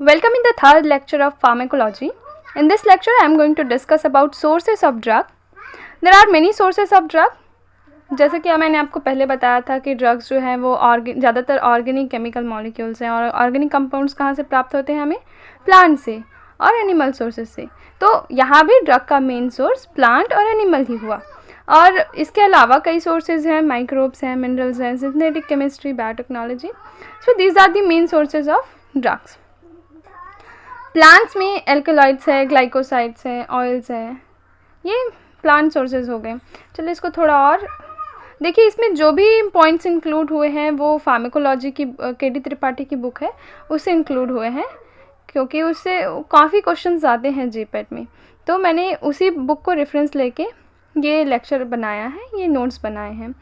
Welcome in the third lecture of pharmacology. In this lecture, I am going to discuss about sources of drug. There are many sources of drug. जैसे कि मैंने आपको पहले बताया था कि drugs जो हैं वो ज़्यादातर ऑर्गेनिक केमिकल मॉलिक्यूल्स हैं और ऑर्गेनिक कंपाउंड्स कहाँ से प्राप्त होते हैं हमें, प्लांट से और एनिमल सोर्सेज से। तो यहाँ भी ड्रग का मेन सोर्स प्लांट और एनिमल ही हुआ। और इसके अलावा कई सोर्सेज हैं, माइक्रोब्स हैं, मिनरल्स हैं, synthetic chemistry, biotechnology. So these are the main sources of drugs. Plants में एल्कलॉइड्स है, ग्लाइकोसाइड्स है, ऑयल्स है, ये प्लांट सोर्सेज हो गए। चलिए इसको थोड़ा और देखिए। इसमें जो भी पॉइंट्स इंक्लूड हुए हैं वो फार्माकोलॉजी की के.डी. त्रिपाठी की बुक है उससे इंक्लूड हुए हैं, क्योंकि उससे काफ़ी क्वेश्चंस आते हैं जीपेट में। तो मैंने उसी बुक को रेफरेंस लेके ये लेक्चर बनाया है, ये नोट्स बनाए हैं,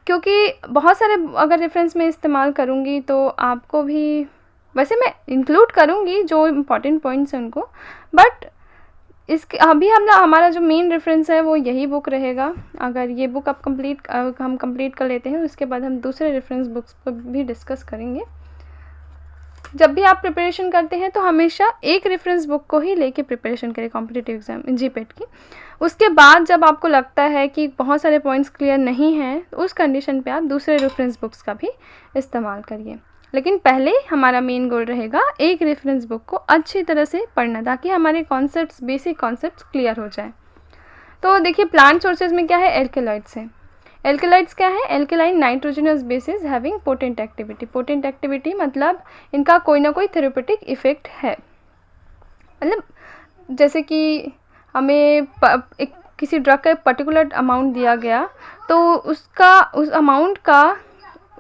क्योंकि बहुत सारे अगर रेफरेंस में इस्तेमाल करूँगी तो आपको भी, वैसे मैं इंक्लूड करूँगी जो इम्पॉर्टेंट पॉइंट्स हैं उनको, बट इसके अभी हमारा जो मेन रेफरेंस है वो यही बुक रहेगा। अगर ये बुक हम कंप्लीट कर लेते हैं उसके बाद हम दूसरे रेफरेंस बुक्स पर भी डिस्कस करेंगे। जब भी आप प्रिपरेशन करते हैं तो हमेशा एक रेफरेंस बुक को ही लेके प्रिपरेशन करें कॉम्पिटिटिव एग्जाम जीपेट की। उसके बाद जब आपको लगता है कि बहुत सारे पॉइंट्स क्लियर नहीं हैं तो उस कंडीशन पे आप दूसरे रेफरेंस बुक्स का भी इस्तेमाल करिए। लेकिन पहले हमारा मेन गोल रहेगा एक रेफरेंस बुक को अच्छी तरह से पढ़ना, ताकि हमारे कॉन्सेप्ट्स, बेसिक कॉन्सेप्ट्स क्लियर हो जाए। तो देखिए प्लांट सोर्सेज में क्या है, एल्केलॉइड्स हैं। एल्केलॉइड्स क्या है, alkaline nitrogenous bases having potent activity. Potent activity मतलब इनका कोई ना कोई थेरेपेटिक इफेक्ट है। मतलब जैसे कि हमें किसी ड्रग का पर्टिकुलर अमाउंट दिया गया तो उस अमाउंट का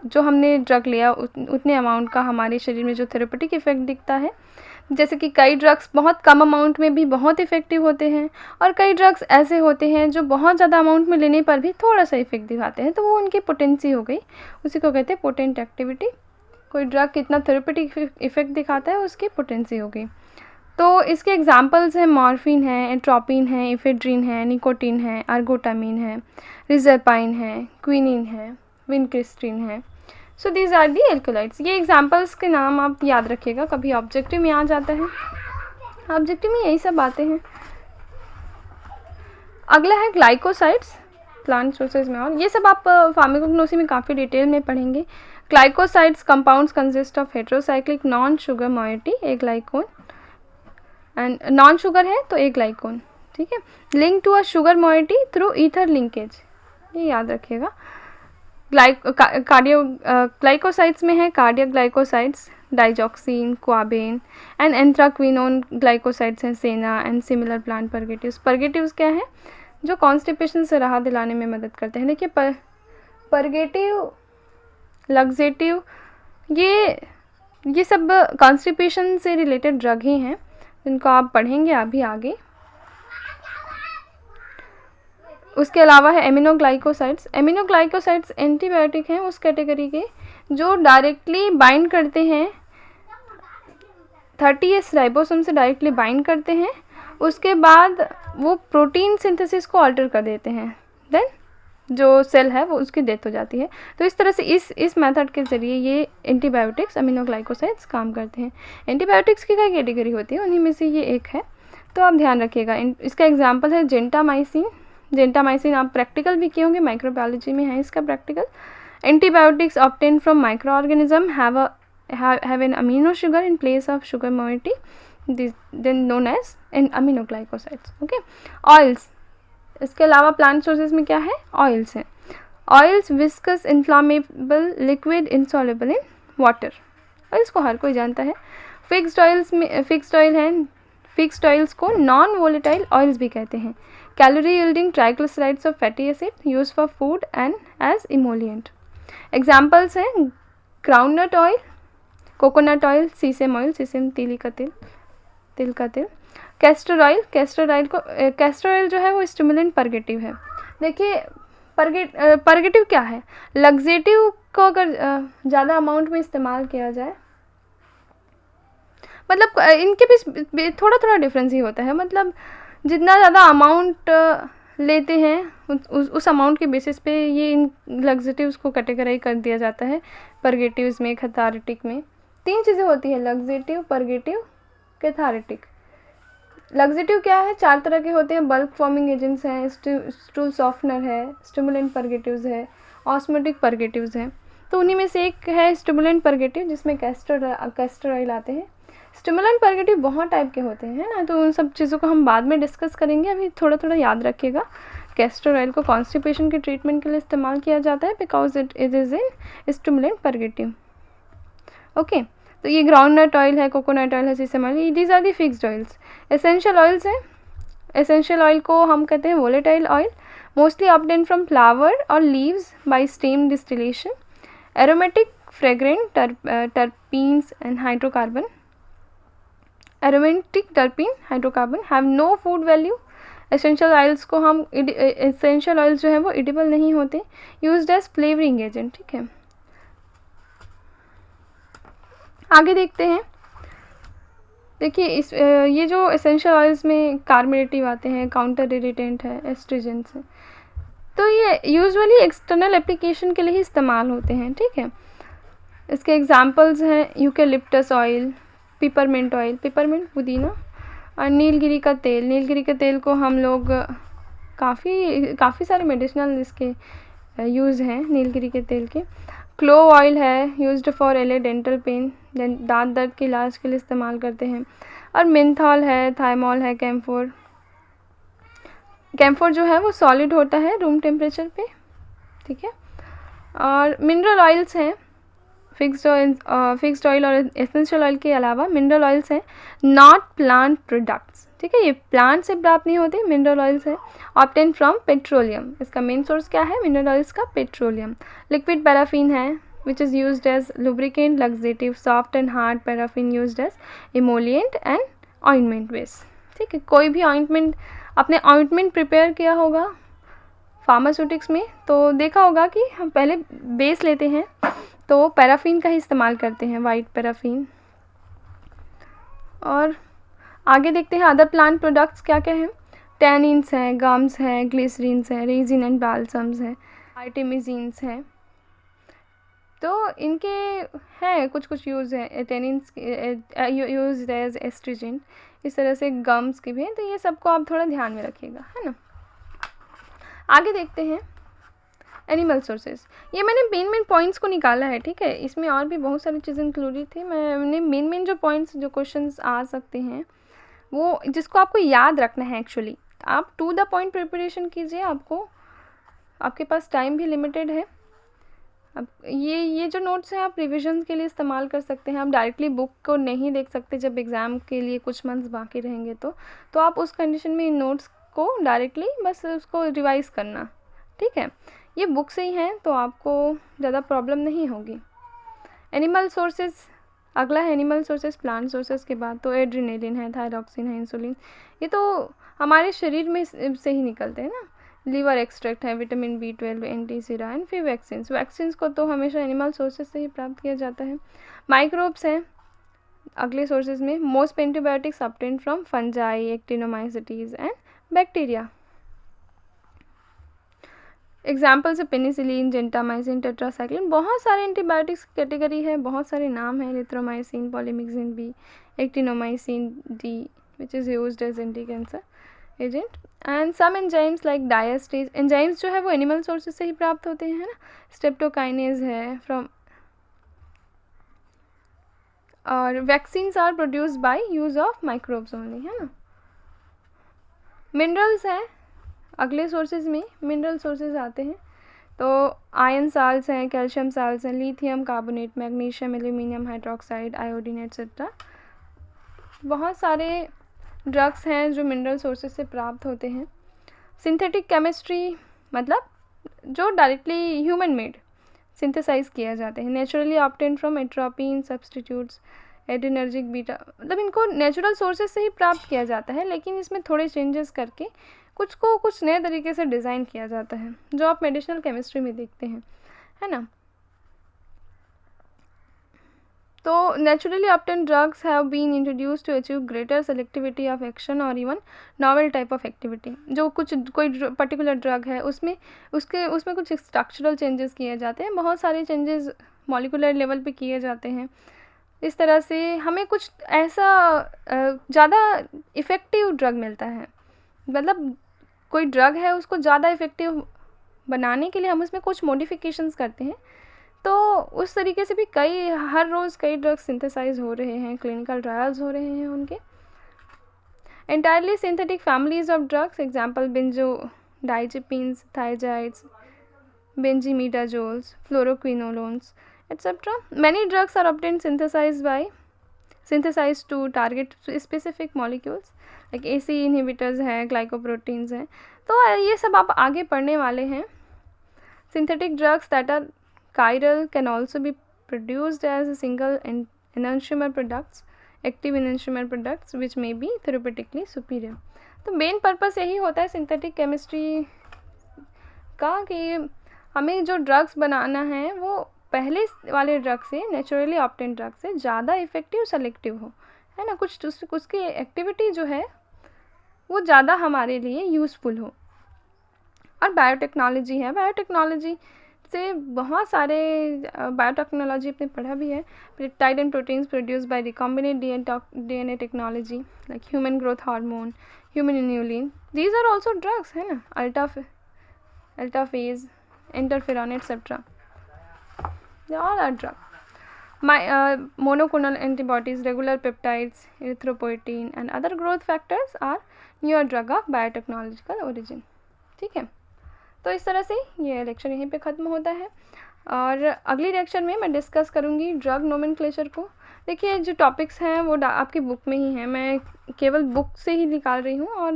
जो हमने ड्रग लिया उतने अमाउंट का हमारे शरीर में जो थेरेपेटिक इफेक्ट दिखता है। जैसे कि कई ड्रग्स बहुत कम अमाउंट में भी बहुत इफ़ेक्टिव होते हैं और कई ड्रग्स ऐसे होते हैं जो बहुत ज़्यादा अमाउंट में लेने पर भी थोड़ा सा इफेक्ट दिखाते हैं, तो वो उनकी पोटेंसी हो गई, उसी को कहते हैं पोटेंट एक्टिविटी। कोई ड्रग कितना थेरेपेटिक इफेक्ट दिखाता है उसकी पोटेंसी हो गई। तो इसके एग्जांपल्स हैं मॉर्फिन है, एट्रोपिन है, इफेड्रिन है, निकोटीन है, अर्गोटामिन है, रिजरपाइन है, क्विनिन है, विनक्रिस्टिन है। So these are the alkaloids. ये एग्जांपल्स के नाम आप याद रखिएगा, कभी ऑब्जेक्टिव में आ जाता है। ऑब्जेक्टिव में यही सब बातें हैं। अगला है ग्लाइकोसाइड्स, प्लांट सोर्सेज में, और ये सब आप फार्माकोग्नोसी में काफ़ी डिटेल में पढ़ेंगे। Glycosides compounds consist of heterocyclic non sugar moiety, एक ग्लाइकोन, एंड नॉन शुगर है तो एक ग्लाइकोन, ठीक है, link to a sugar moiety through ether linkage, ये याद रखिएगा। ग्लाइकोसाइड्स में है cardiac glycosides, digoxin, ouabain and anthraquinone glycosides हैं, senna and similar plant purgatives. Purgatives क्या है, जो कॉन्स्टिपेशन से राहत दिलाने में मदद करते हैं। देखिए पर्गेटिव, लग्जेटिव, ये सब कॉन्स्टिपेशन से रिलेटेड ड्रग ही हैं, जिनको आप पढ़ेंगे अभी आगे। उसके अलावा है एमिनोग्लाइकोसाइड्स। एमिनोग्लाइकोसाइड्स एंटीबायोटिक हैं उस कैटेगरी के जो डायरेक्टली बाइंड करते हैं 30S राइबोसोम से, डायरेक्टली बाइंड करते हैं, उसके बाद वो प्रोटीन सिंथेसिस को अल्टर कर देते हैं, देन जो सेल है वो उसकी डेथ हो जाती है। तो इस तरह से इस मेथड के ज़रिए ये एंटीबायोटिक्स एमिनोग्लाइकोसाइड्स काम करते हैं। एंटीबायोटिक्स की कई कैटेगरी होती है, उन्हीं में से ये एक है, तो आप ध्यान रखिएगा। इसका एग्जाम्पल है जेंटामाइसिन। जेंटामाइसिन आप प्रैक्टिकल भी किए होंगे, माइक्रोबायोलॉजी में है इसका practical. Antibiotics obtain from micro organism have an amino sugar in place of sugar moiety, then known as aminoglycosides. Okay, oils, इसके अलावा प्लांट सोर्सेज में क्या है, ऑयल्स हैं। Oils viscous inflammable liquid insoluble in water, और इसको हर कोई जानता है। फिक्स्ड ऑयल्स में फिक्स्ड ऑयल्स को नॉन वोलेटाइल ऑयल्स भी कहते हैं। Calorie yielding triglycerides of fatty acid use for food and as emollient. Examples हैं groundnut oil, coconut oil, sesame oil, sesame तिल का तेल, कैस्टर ऑयल। कैस्टर ऑयल जो है वो स्टिमुलेंट पर्गेटिव है। देखिए पर्गेटिव क्या है, लग्जेटिव को अगर ज़्यादा अमाउंट में इस्तेमाल किया जाए, मतलब इनके बीच थोड़ा थोड़ा डिफरेंस ही होता है। मतलब जितना ज़्यादा अमाउंट लेते हैं उस अमाउंट के बेसिस पे ये इन लग्जेटिव्स को कैटेगराइज कर दिया जाता है पर्गेटिव्स में, कैथारेटिक में। 3 चीज़ें होती है, लग्जेटिव, पर्गेटिव, कैथारेटिक। लग्जेटिव क्या है, 4 तरह के होते हैं, बल्क फॉर्मिंग एजेंट्स हैं, स्टूल सॉफ्टनर है, स्टिमुलेंट पर्गेटिव्स है, ऑस्मोटिक पर्गेटिव्स हैं। तो उन्हीं में से एक है स्टिमुलेंट पर्गेटिव, जिसमें कैस्टर ऑयल आते हैं। स्टिमुलेंट पर्गेटिव बहुत टाइप के होते हैं, है ना, तो उन सब चीज़ों को हम बाद में डिस्कस करेंगे। अभी थोड़ा थोड़ा याद रखिएगा। कैस्टर ऑयल को कॉन्स्टिपेशन के ट्रीटमेंट के लिए इस्तेमाल किया जाता है because it is in stimulant purgative. Okay, तो ये ग्राउंडनट ऑयल है, कोकोनट ऑयल है, sesame oil, these are the fixed oils. Essential oils है, एसेंशियल ऑयल को हम कहते हैं volatile oil, mostly obtain from flower और leaves by steam distillation. Aromatic, fragrant, terpenes and hydrocarbon. Aromatic, terpene, hydrocarbon have no food value. Essential oils को हम essential oils जो है वो एडिबल नहीं होते, यूज्ड एज फ्लेवरिंग एजेंट। ठीक है, आगे देखते हैं। देखिए इस ये जो एसेंशियल ऑयल्स में कार्बोनेटिव आते हैं, काउंटर इरिटेंट है, एस्ट्रिजेंट्स हैं, तो ये यूजुअली एक्सटर्नल एप्लीकेशन के लिए ही इस्तेमाल होते हैं। ठीक है, इसके एग्जांपल्स हैं eucalyptus oil, peppermint oil, peppermint पुदीना, और नीलगिरी का तेल। नीलगिरी के तेल को हम लोग काफ़ी सारे मेडिसिनल इसके यूज़ हैं नीलगिरी के तेल के। क्लोव ऑयल है, यूज्ड फॉर एले डेंटल पेन, दांत दर्द के इलाज के लिए इस्तेमाल करते हैं। और मिंथॉल है, थाइमॉल है, कैम्फोर। कैम्फोर जो है वो सॉलिड होता है रूम टेम्परेचर पे। ठीक है, और मिनरल ऑयल्स हैं, फिक्स्ड ऑयल और एसेंशियल ऑयल के अलावा मिनरल ऑयल्स हैं, नॉट प्लांट प्रोडक्ट्स। ठीक है, ये प्लांट से प्राप्त नहीं होते, मिनरल ऑयल्स है, ऑब्टेन फ्रॉम पेट्रोलियम। इसका मेन सोर्स क्या है मिनरल ऑयल्स का? पेट्रोलियम। लिक्विड पैराफिन है, which is used as lubricant, laxative, soft and hard paraffin used as emollient and ointment base. ठीक है, कोई भी ऑइंटमेंट, आपने ऑइंटमेंट प्रिपेयर किया होगा फार्मास्यूटिक्स में तो देखा होगा कि हम पहले बेस लेते हैं तो पैराफिन का ही इस्तेमाल करते हैं, वाइट पैराफिन। और आगे देखते हैं अदर प्लांट प्रोडक्ट्स क्या क्या हैं। टैनिन्स हैं, गम्स हैं, ग्लिसरीन्स हैं, रेजिन एंड बाल्सम्स हैं, आर्टेमिजीन्स हैं। तो इनके हैं कुछ यूज़ है, टैनिन्स यूज एज एस्ट्रिजेंट, इस तरह से गम्स के भी हैं। तो ये सबको आप थोड़ा ध्यान में रखिएगा, है ना। आगे देखते हैं एनिमल सोर्सेज। ये मैंने मेन पॉइंट्स को निकाला है। ठीक है, इसमें और भी बहुत सारी चीज़ें इंक्लूडेड थी। मैंने मेन जो पॉइंट्स, जो क्वेश्चंस आ सकते हैं वो जिसको आपको याद रखना है। एक्चुअली आप टू द पॉइंट प्रिपरेशन कीजिए, आपके पास टाइम भी लिमिटेड है। अब ये जो नोट्स हैं आप रिविजन के लिए इस्तेमाल कर सकते हैं। आप डायरेक्टली बुक को नहीं देख सकते जब एग्ज़ाम के लिए कुछ मंथ्स बाकी रहेंगे तो आप उस कंडीशन में इन नोट्स को डायरेक्टली बस उसको रिवाइज़ करना। ठीक है, ये बुक से ही हैं तो आपको ज़्यादा प्रॉब्लम नहीं होगी। एनिमल सोर्सेज, अगला है एनिमल सोर्सेज। प्लांट सोर्सेज के बाद तो एड्रेनालिन है, थायरॉक्सिन है, इंसुलिन, ये तो हमारे शरीर में से ही निकलते हैं ना। लीवर एक्सट्रैक्ट है, विटामिन B12, एंटीसीरा एंड फिर वैक्सीन्स को तो हमेशा एनिमल सोर्सेज से ही प्राप्त किया जाता है। माइक्रोब्स हैं अगले सोर्सेज में। Most antibiotics obtained from fungi, actinomycetes and bacteria. Examples है पेनिसिलिन, जेंटामाइसिन, टेट्रासाइक्लिन। बहुत सारे एंटीबायोटिक्स कैटेगरी है, बहुत सारे नाम हैं, erythromycin, polymyxin B, actinomycin D, which is used as anti cancer agent. And some enzymes like diastase, enzymes जो है वो एनिमल सोर्सेज से ही प्राप्त होते हैं, है ना। स्ट्रेप्टोकाइनेज है फ्रॉम, और vaccines are produced by use of microbes only, है ना। मिनरल्स हैं अगले सोर्सेज में, मिनरल सोर्सेज आते हैं तो आयरन साल्ट्स हैं, कैल्शियम साल्ट्स हैं, lithium carbonate, magnesium, aluminium hydroxide, iodine etcetera. बहुत सारे ड्रग्स हैं जो मिनरल सोर्सेज से प्राप्त होते हैं। सिंथेटिक केमिस्ट्री मतलब जो डायरेक्टली ह्यूमन मेड सिंथेसाइज किया जाते हैं। Naturally obtain from atropine substitutes, adrenergic beta, मतलब इनको नेचुरल सोर्सेज से ही प्राप्त किया जाता है, लेकिन इसमें थोड़े चेंजेस करके कुछ नए तरीके से डिज़ाइन किया जाता है, जो आप मेडिसिनल केमिस्ट्री में देखते हैं, है ना। तो naturally obtain drugs have been introduced to achieve greater selectivity of action और even novel type of activity. जो कोई पर्टिकुलर ड्रग है उसमें कुछ स्ट्रक्चरल चेंजेस किए जाते हैं, बहुत सारे चेंजेस मॉलिकुलर लेवल पे किए जाते हैं, इस तरह से हमें कुछ ऐसा ज़्यादा इफ़ेक्टिव ड्रग मिलता है। मतलब कोई ड्रग है उसको ज़्यादा इफ़ेक्टिव बनाने के लिए हम उसमें कुछ मॉडिफिकेशंस करते हैं। तो उस तरीके से भी हर रोज़ कई ड्रग्स सिंथेसाइज हो रहे हैं, क्लिनिकल ट्रायल्स हो रहे हैं उनके। Entirely synthetic families of drugs, example benzodiazepines, thiazides, benzimidazoles, fluoroquinolones, etc. Many drugs are obtained synthesized to target specific molecules like AC inhibitors हैं, glycoproteins हैं। तो ये सब आप आगे पढ़ने वाले हैं। Synthetic drugs that are chiral can also be produced as a single enantiomer products, active enantiomer products which may be therapeutically superior. तो मेन पर्पस यही होता है सिंथेटिक केमिस्ट्री का कि हमें जो ड्रग्स बनाना है वो पहले वाले ड्रग से, नेचुरली ऑब्टेन ड्रग से ज़्यादा इफेक्टिव सेलेक्टिव हो, है ना, कुछ उसकी एक्टिविटी जो है वो ज़्यादा हमारे लिए यूज़फुल हो। और बायोटेक्नोलॉजी है, बायोटेक्नोलॉजी से बहुत सारे बायोटेक्नोलॉजी आपने पढ़ा भी है। Peptide and proteins produce by recombinant DNA technology like human growth hormone, human insulin, these are also drugs, है ना, alteplase, interferon etcetera, they all are drug. Monoclonal antibodies, regular peptides, erythropoietin and other growth factors are newer drug of biotechnological origin। ठीक है, तो इस तरह से ये lecture यहीं पे ख़त्म होता है और अगली लेक्चर में मैं डिस्कस करूँगी ड्रग नोमेनक्लेचर को। देखिए जो टॉपिक्स हैं वो आपकी बुक में ही हैं, मैं केवल बुक से ही निकाल रही हूँ और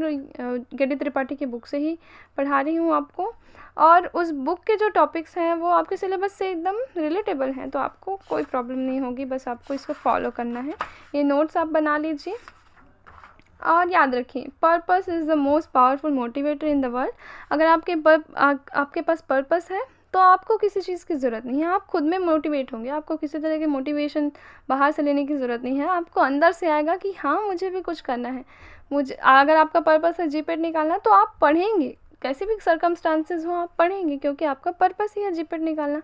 गेडी त्रिपाठी की बुक से ही पढ़ा रही हूँ आपको। और उस बुक के जो टॉपिक्स हैं वो आपके सिलेबस से एकदम रिलेटेबल हैं, तो आपको कोई प्रॉब्लम नहीं होगी, बस आपको इसको फॉलो करना है। ये नोट्स आप बना लीजिए और याद रखिए, purpose is the most powerful motivator in the world. अगर आपके पास पर्पस है तो आपको किसी चीज़ की ज़रूरत नहीं है, आप खुद में मोटिवेट होंगे, आपको किसी तरह की मोटिवेशन बाहर से लेने की ज़रूरत नहीं है, आपको अंदर से आएगा कि हाँ मुझे भी कुछ करना है। अगर आपका पर्पस है जीपेट निकालना तो आप पढ़ेंगे, कैसे भी सर्कमस्टांसेस हो आप पढ़ेंगे, क्योंकि आपका पर्पस ही है जीपेट निकालना।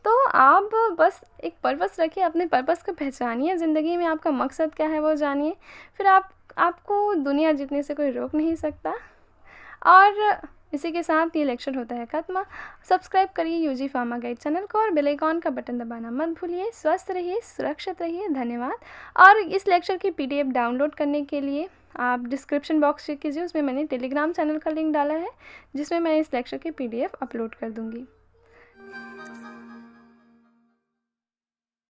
तो आप बस एक पर्पस रखिए, अपने पर्पस को पहचानिए, ज़िंदगी में आपका मकसद क्या है वो जानिए, फिर आपको दुनिया जीतने से कोई रोक नहीं सकता। और इसी के साथ ये लेक्चर होता है खत्म। सब्सक्राइब करिए यूजी फार्मा गाइड चैनल को और बेल आइकॉन का बटन दबाना मत भूलिए। स्वस्थ रहिए, सुरक्षित रहिए, धन्यवाद। और इस लेक्चर की PDF डाउनलोड करने के लिए आप डिस्क्रिप्शन बॉक्स चेक कीजिए, उसमें मैंने टेलीग्राम चैनल का लिंक डाला है जिसमें मैं इस लेक्चर की PDF अपलोड कर दूँगी।